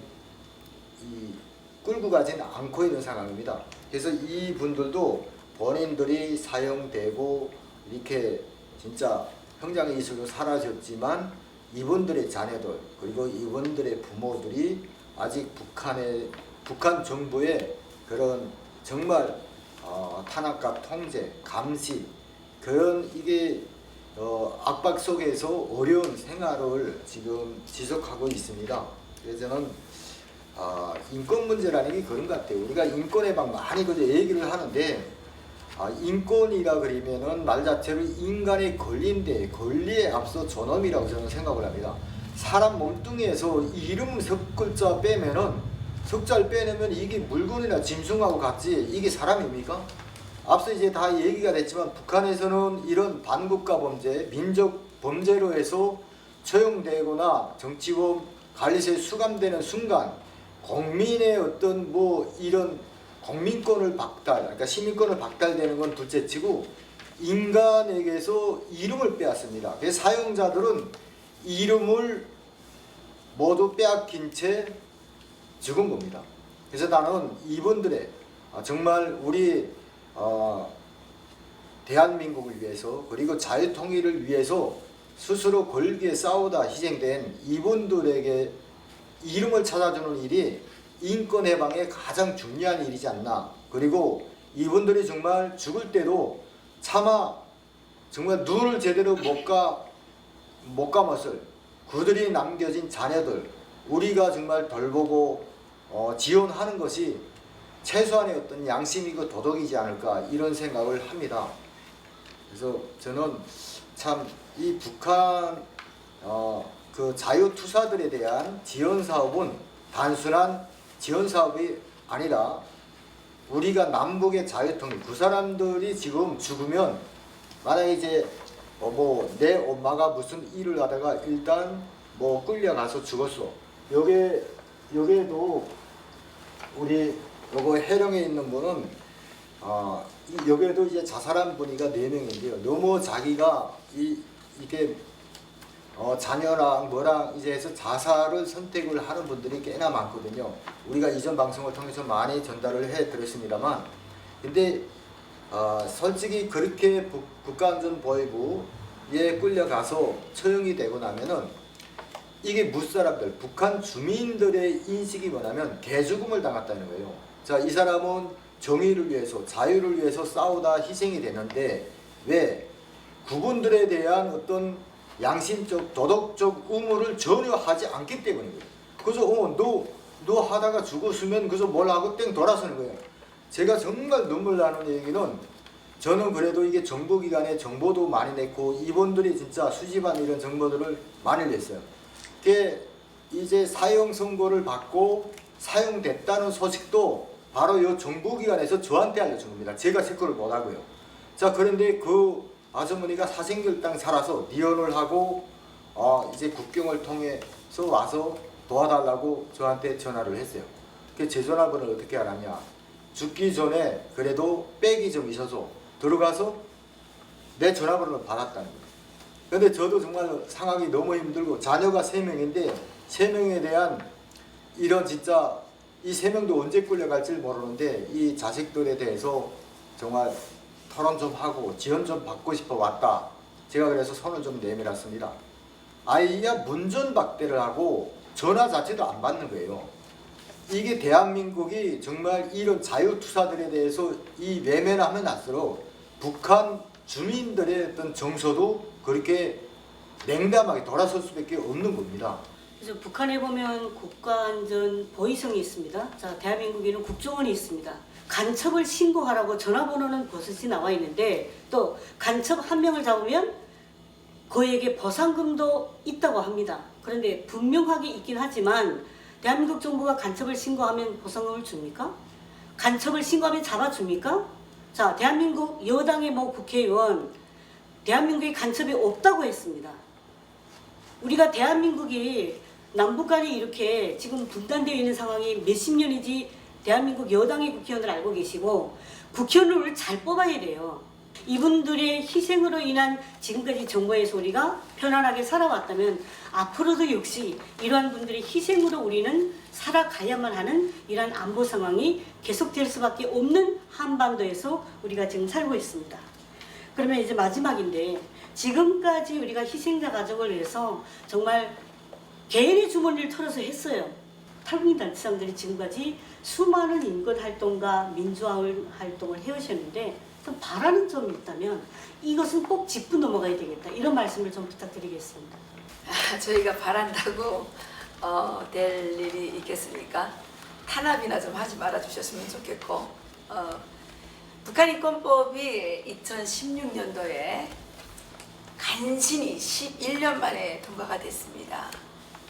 끌고 가지는 않고 있는 상황입니다. 그래서 이분들도 본인들이 사형되고 이렇게 진짜 형장의 이수로 사라졌지만 이분들의 자녀들 그리고 이분들의 부모들이 아직 북한 정부의 그런 정말 탄압과 통제, 감시 그런 이게 압박 속에서 어려운 생활을 지금 지속하고 있습니다. 그래서 저는 인권 문제라는 게 그런 것 같아요. 우리가 인권에 막 많이 그저 얘기를 하는데 인권이라 그러면은 말 자체로 인간의 권리인데 권리에 앞서 존엄이라고 저는 생각을 합니다. 사람 몸뚱이에서 이름 석 글자 빼면은 석자를 빼내면 이게 물건이나 짐승하고 같지 이게 사람입니까? 앞서 이제 다 얘기가 됐지만 북한에서는 이런 반국가 범죄, 민족 범죄로 해서 처형되거나 정치범 관리소에 수감되는 순간 국민의 어떤 뭐 이런 국민권을 박탈, 그러니까 시민권을 박탈되는 건 둘째치고 인간에게서 이름을 빼앗습니다. 그래서 사용자들은 이름을 모두 빼앗긴 채 죽은 겁니다. 그래서 나는 이분들의 정말 우리 대한민국을 위해서 그리고 자유통일을 위해서 스스로 걸기에 싸우다 희생된 이분들에게 이름을 찾아주는 일이 인권해방의 가장 중요한 일이지 않나. 그리고 이분들이 정말 죽을 때도 차마 정말 눈을 제대로 못 감았을 그들이 남겨진 자녀들 우리가 정말 돌보고 지원하는 것이 최소한의 어떤 양심이고 도덕이지 않을까 이런 생각을 합니다. 그래서 저는 참 이 북한 그 자유투사들에 대한 지원 사업은 단순한 지원 사업이 아니라 우리가 남북의 자유통일, 그 사람들이 지금 죽으면 만약에 이제 뭐 내 엄마가 무슨 일을 하다가 일단 뭐 끌려가서 죽었어. 여기에도 우리 요거 해령에 있는 분은 여기에도 이제 자살한 분이가 4명인데요. 너무 자기가 이게 자녀랑 뭐랑 이제 해서 자살을 선택을 하는 분들이 꽤나 많거든요. 우리가 이전 방송을 통해서 많이 전달을 해 드렸습니다만, 근데 솔직히 그렇게 국가안전보위부에 끌려가서 처형이 되고 나면은 이게 무사람들, 북한 주민들의 인식이 뭐냐면 개죽음을 당했다는 거예요. 자, 이 사람은 정의를 위해서, 자유를 위해서 싸우다 희생이 되는데 왜? 그분들에 대한 어떤 양심적, 도덕적 의무를 전혀 하지 않기 때문이에요. 그래서 너 하다가 죽었으면 그래서 뭘 하고 땡 돌아서는 거예요. 제가 정말 눈물 나는 얘기는, 저는 그래도 이게 정보기관에 정보도 많이 냈고 이분들이 진짜 수집한 이런 정보들을 많이 냈어요. 그게 이제 사형 선고를 받고 사용됐다는 소식도 바로 이 정보기관에서 저한테 알려준 겁니다. 제가 체크를 못하고요. 자, 그런데 그 아주머니가 사생결당 살아서 이혼을 하고 이제 국경을 통해서 와서 도와달라고 저한테 전화를 했어요. 그 제 전화번호를 어떻게 알았냐? 죽기 전에 그래도 백이 좀 있어서 들어가서 내 전화번호를 받았다는 거예요. 근데 저도 정말 상황이 너무 힘들고, 자녀가 3명인데 3명에 대한 이런 진짜 이 3명도 언제 끌려갈지 모르는데 이 자식들에 대해서 정말 토론 좀 하고 지원 좀 받고 싶어 왔다. 제가 그래서 손을 좀 내밀었습니다. 아이야 문전박대를 하고 전화 자체도 안 받는 거예요. 이게 대한민국이 정말 이런 자유투사들에 대해서 이 외면하면 할수록 북한 주민들의 어떤 정서도 그렇게 냉담하게 돌아설 수밖에 없는 겁니다. 그래서 북한에 보면 국가안전 보위성이 있습니다. 자, 대한민국에는 국정원이 있습니다. 간첩을 신고하라고 전화번호는 버섯이 나와 있는데, 또 간첩 1명을 잡으면 그에게 보상금도 있다고 합니다. 그런데 분명하게 있긴 하지만 대한민국 정부가 간첩을 신고하면 보상금을 줍니까? 간첩을 신고하면 잡아줍니까? 자, 대한민국 여당의 모 국회의원 대한민국에 간첩이 없다고 했습니다. 우리가 대한민국이 남북 간에 이렇게 지금 분단되어 있는 상황이 몇십 년이지 대한민국 여당의 국회의원들 알고 계시고, 국회의원을 잘 뽑아야 돼요. 이분들의 희생으로 인한 지금까지 정부에서 우리가 편안하게 살아왔다면 앞으로도 역시 이러한 분들의 희생으로 우리는 살아가야만 하는 이러한 안보 상황이 계속될 수밖에 없는 한반도에서 우리가 지금 살고 있습니다. 그러면 이제 마지막인데, 지금까지 우리가 희생자 가족을 위해서 정말 개인의 주머니를 털어서 했어요. 탈북민 단체장들이 지금까지 수많은 인권활동과 민주화활동을 해오셨는데, 좀 바라는 점이 있다면 이것은 꼭 짚고 넘어가야 되겠다, 이런 말씀을 좀 부탁드리겠습니다. 저희가 바란다고 될 일이 있겠습니까? 탄압이나 좀 하지 말아 주셨으면 좋겠고, 북한 인권법이 2016년도에 간신히 11년 만에 통과가 됐습니다.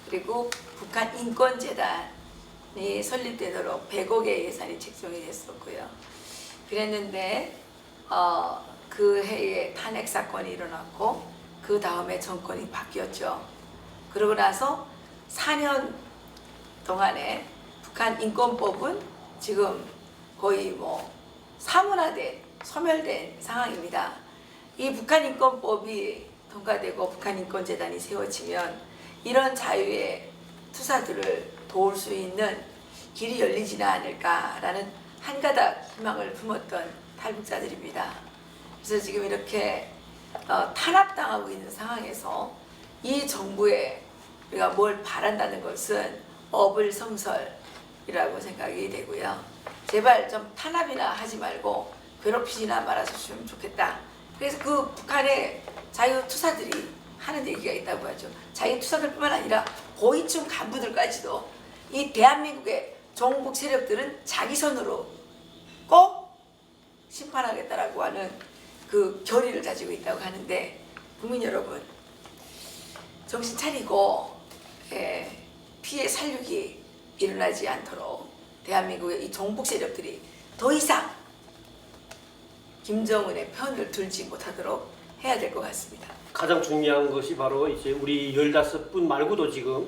그리고 북한 인권재단이 설립되도록 100억의 예산이 책정이 됐었고요. 그랬는데 그 해에 탄핵 사건이 일어났고 그 다음에 정권이 바뀌었죠. 그러고 나서 4년 동안에 북한 인권법은 지금 거의 뭐 사문화된, 소멸된 상황입니다. 이 북한 인권법이 통과되고 북한 인권재단이 세워지면 이런 자유의 투사들을 도울 수 있는 길이 열리지는 않을까라는 한 가닥 희망을 품었던 탈북자들입니다. 그래서 지금 이렇게 탄압당하고 있는 상황에서 이 정부에 우리가 뭘 바란다는 것은 어불성설이라고 생각이 되고요. 제발 좀 탄압이나 하지 말고 괴롭히지나 말아주시면 좋겠다. 그래서 그 북한의 자유투사들이 하는 얘기가 있다고 하죠. 자유투사들뿐만 아니라 고위층 간부들까지도 이 대한민국의 종북 세력들은 자기 손으로 꼭 심판하겠다라고 하는 그 결의를 가지고 있다고 하는데, 국민 여러분, 정신 차리고 피해 살육이 일어나지 않도록 대한민국의 이 종북 세력들이 더 이상 김정은의 편을 들지 못하도록 해야 될 것 같습니다. 가장 중요한 것이 바로 이제 우리 15분 말고도 지금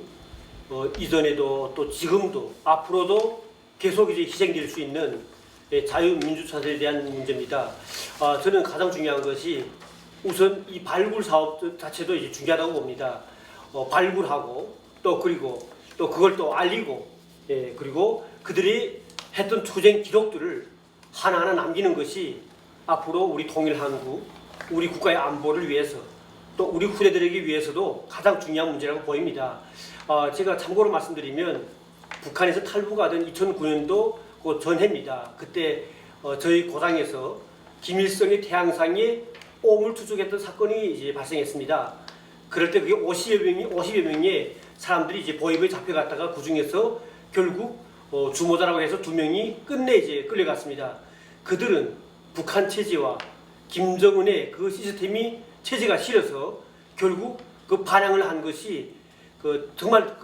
이전에도 또 지금도 앞으로도 계속 이제 희생될 수 있는 자유민주차세에 대한 문제입니다. 저는 가장 중요한 것이 우선 이 발굴 사업 자체도 이제 중요하다고 봅니다. 발굴하고 또 그리고 또 그걸 또 알리고, 그리고 그들이 했던 투쟁 기록들을 하나하나 남기는 것이 앞으로 우리 통일한국, 우리 국가의 안보를 위해서 또 우리 후대들에게 위해서도 가장 중요한 문제라고 보입니다. 제가 참고로 말씀드리면 북한에서 탈북하던 2009년도 그 전해입니다. 그때 저희 고장에서 김일성의 태양상에 오물 투척했던 사건이 이제 발생했습니다. 그럴 때 그게 50여 명의 사람들이 이제 보위부에 잡혀갔다가 그 중에서 결국 주모자라고 해서 2명이 끝내 이제 끌려갔습니다. 그들은 북한 체제와 김정은의 그 시스템이 체제가 싫어서 결국 그 반항을 한 것이 정말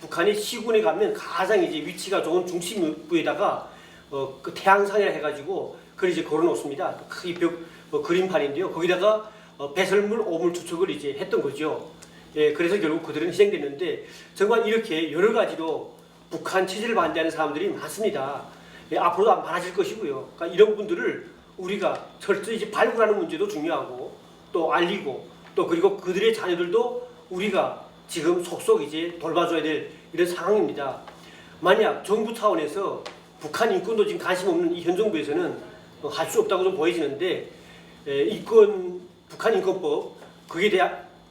북한이 시군에 가면 가장 이제 위치가 좋은 중심부에다가 그 태양상이라 해가지고 그걸 이제 걸어놓습니다. 크게 그림판인데요. 거기다가 배설물 오물 투척을 이제 했던 거죠. 그래서 결국 그들은 희생됐는데 정말 이렇게 여러 가지로 북한 체제를 반대하는 사람들이 많습니다. 앞으로도 많아질 것이고요. 그러니까 이런 분들을 우리가 철저히 이제 발굴하는 문제도 중요하고 또 알리고 또 그리고 그들의 자녀들도 우리가 지금 속속 이제 돌봐줘야 될 이런 상황입니다. 만약 정부 차원에서 북한 인권도 지금 관심 없는 이 현 정부에서는 할 수 없다고 좀 보여지는데 북한 인권법 거기에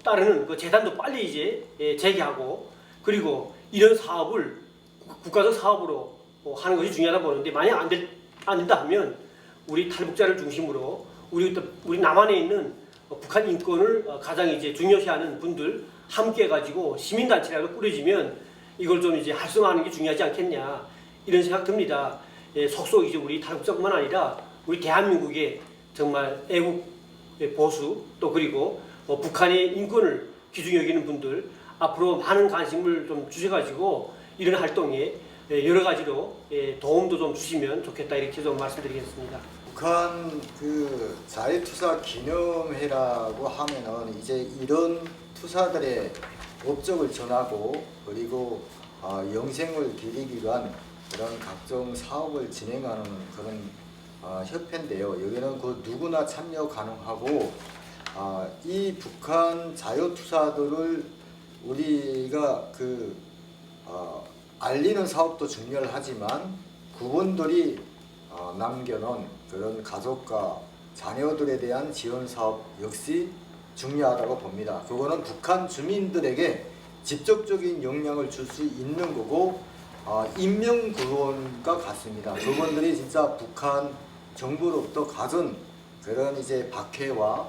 따르는 그 재단도 빨리 이제 제기하고 그리고 이런 사업을 국가적 사업으로 하는 것이 중요하다고 보는데 만약 안 된다 하면 우리 탈북자를 중심으로 우리 남한에 있는 북한 인권을 가장 이제 중요시하는 분들 함께 해가지고 시민단체라도 꾸려지면 이걸 좀 이제 활성화하는 게 중요하지 않겠냐 이런 생각 듭니다. 속속 이제 우리 탈북자뿐만 아니라 우리 대한민국의 정말 애국 보수 또 그리고 북한의 인권을 귀중히 여기는 분들 앞으로 많은 관심을 좀 주셔가지고 이런 활동에 여러 가지로 도움도 좀 주시면 좋겠다 이렇게 좀 말씀드리겠습니다. 북한 그 자유투사 기념회라고 하면은 이제 이런 투사들의 업적을 전하고 그리고 영생을 기리기 위한 그런 각종 사업을 진행하는 그런 협회인데요. 여기는 그 누구나 참여 가능하고 이 북한 자유투사들을 우리가 알리는 사업도 중요하지만 그분들이 남겨놓은 그런 가족과 자녀들에 대한 지원 사업 역시 중요하다고 봅니다. 그거는 북한 주민들에게 직접적인 영향을 줄 수 있는 거고 인명 구원과 같습니다. 그분들이 진짜 북한 정부로부터 가진 그런 이제 박해와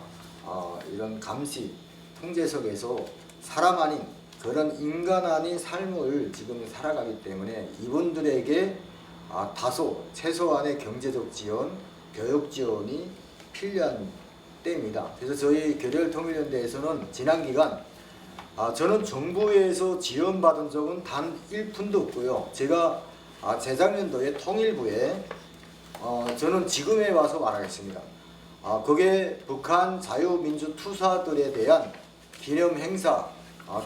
이런 감시 통제 속에서 사람 아닌 그런 인간 아닌 삶을 지금 살아가기 때문에 이분들에게 다소 최소한의 경제적 지원, 교육 지원이 필요한 때입니다. 그래서 저희 교렬통일연대에서는 지난 기간 저는 정부에서 지원받은 적은 단 1푼도 없고요. 제가 재작년도에 통일부에 저는 지금에 와서 말하겠습니다. 그게 북한 자유민주 투사들에 대한 기념 행사,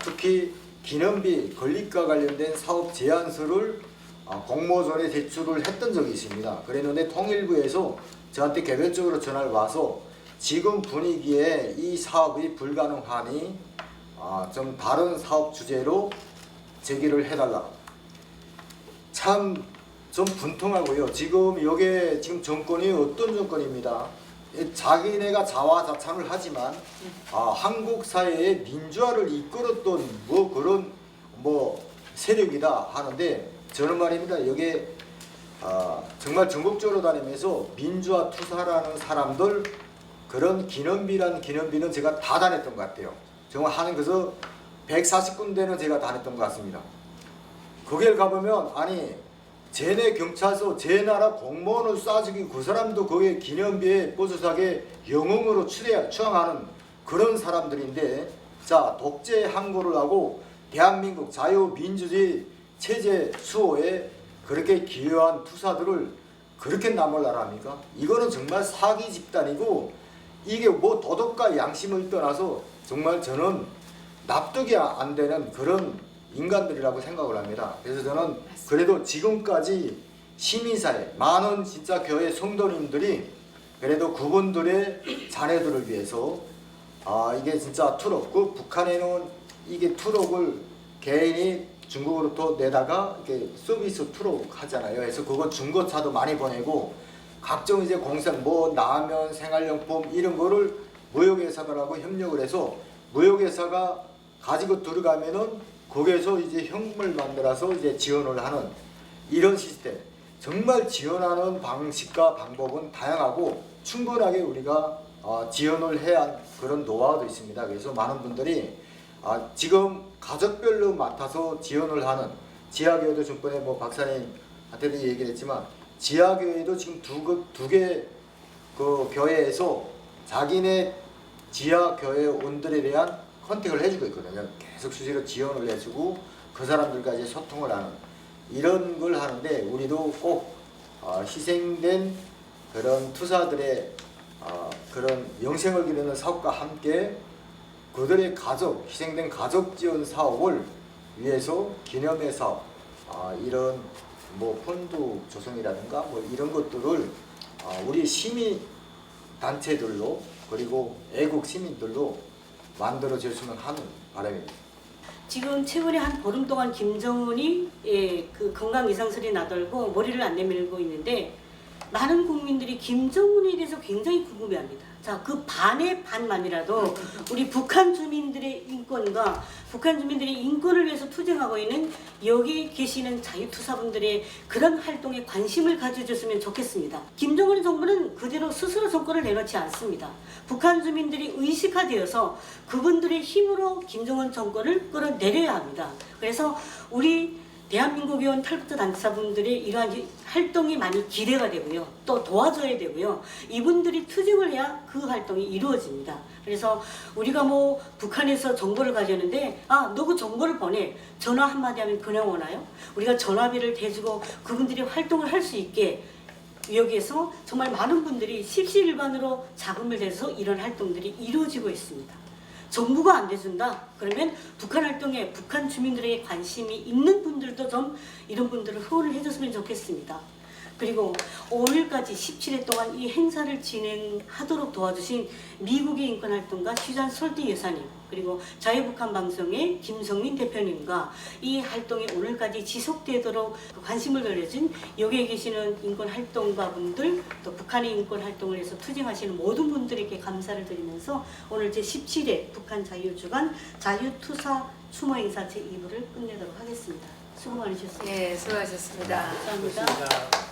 특히 기념비 건립과 관련된 사업 제안서를 공모전에 제출을 했던 적이 있습니다. 그랬는데 통일부에서 저한테 개별적으로 전화를 와서 지금 분위기에 이 사업이 불가능하니 좀 다른 사업 주제로 제기를 해달라. 참 좀 분통하고요. 지금 이게 지금 정권이 어떤 정권입니다. 자기네가 자화자찬을 하지만 한국 사회의 민주화를 이끌었던 그런 세력이다 하는데 저는 말입니다. 이게 정말 전국적으로 다니면서 민주화 투사라는 사람들 그런 기념비는 제가 다 다녔던 것 같아요. 정말 하는 것은 140군데는 제가 다녔던 것 같습니다. 거기를 가보면 쟤네 경찰서 쟤나라 공무원을 쏴 죽이고 그 사람도 거기에 기념비에 뽀소하게 영웅으로 추앙하는 그런 사람들인데, 자, 독재 항고를 하고 대한민국 자유민주주의 체제 수호에 그렇게 기여한 투사들을 그렇게 나몰라랍니까? 이거는 정말 사기 집단이고, 이게 뭐 도덕과 양심을 떠나서 정말 저는 납득이 안 되는 그런 인간들이라고 생각을 합니다. 그래서 저는 그래도 지금까지 시민사회, 많은 진짜 교회 성도님들이 그래도 그분들의 자녀들을 위해서 이게 진짜 트럭, 그 북한에는 이게 트럭을 개인이 중국으로부터 내다가 이렇게 서비스 트럭 하잖아요. 그래서 그거 중고차도 많이 보내고 각종 이제 공산 뭐 라면, 생활용품 이런 거를 무역회사들하고 협력을 해서 무역회사가 가지고 들어가면은 거기에서 이제 현금을 만들어서 이제 지원을 하는 이런 시스템. 정말 지원하는 방식과 방법은 다양하고 충분하게 우리가 지원을 해야 한 그런 노하우도 있습니다. 그래서 많은 분들이 지금 가족별로 맡아서 지원을 하는 지하교회도 전번에 뭐 박사님한테도 얘기를 했지만 지하교회도 지금 두 개 그 교회에서 자기네 지하교회원들에 대한 컨택을 해주고 있거든요. 계속 수시로 지원을 해주고 그 사람들까지 소통을 하는 이런 걸 하는데, 우리도 꼭 희생된 그런 투사들의 그런 영생을 기르는 사업과 함께 그들의 가족, 희생된 가족 지원 사업을 위해서 기념회 사업, 이런 뭐 펀드 조성이라든가 뭐 이런 것들을 우리 시민 단체들로 그리고 애국 시민들로 만들어 줬으면 하는 바람입니다. 지금 최근에 한 보름 동안 김정은이 그 건강 이상설이 나돌고 머리를 안 내밀고 있는데, 많은 국민들이 김정은에 대해서 굉장히 궁금해합니다. 자, 그 반의 반만이라도 우리 북한 주민들의 인권과 북한 주민들의 인권을 위해서 투쟁하고 있는 여기 계시는 자유투사분들의 그런 활동에 관심을 가져줬으면 좋겠습니다. 김정은 정부는 그대로 스스로 정권을 내놓지 않습니다. 북한 주민들이 의식화되어서 그분들의 힘으로 김정은 정권을 끌어내려야 합니다. 그래서 우리 대한민국에 온 탈북자 단체사분들의 이러한 활동이 많이 기대가 되고요. 또 도와줘야 되고요. 이분들이 투쟁을 해야 그 활동이 이루어집니다. 그래서 우리가 뭐 북한에서 정보를 가져오는데 너 그 정보를 보내. 전화 한마디 하면 그냥 오나요? 우리가 전화비를 대주고 그분들이 활동을 할 수 있게 여기에서 정말 많은 분들이 십시일반으로 자금을 대서 이런 활동들이 이루어지고 있습니다. 정부가 안 대준다? 그러면 북한 활동에 북한 주민들에게 관심이 있는 분들도 좀 이런 분들을 후원을 해줬으면 좋겠습니다. 그리고 5일까지 17회 동안 이 행사를 진행하도록 도와주신 미국의 인권활동가 휴잔 솔티 여사님, 그리고 자유북한 방송의 김성민 대표님과 이 활동이 오늘까지 지속되도록 관심을 가져준 여기에 계시는 인권활동가분들, 또 북한의 인권활동을 해서 투쟁하시는 모든 분들에게 감사를 드리면서 오늘 제17회 북한 자유주간 자유투사 추모행사 제2부를 끝내도록 하겠습니다. 수고 많으셨습니다. 네, 수고하셨습니다. 감사합니다. 고맙습니다.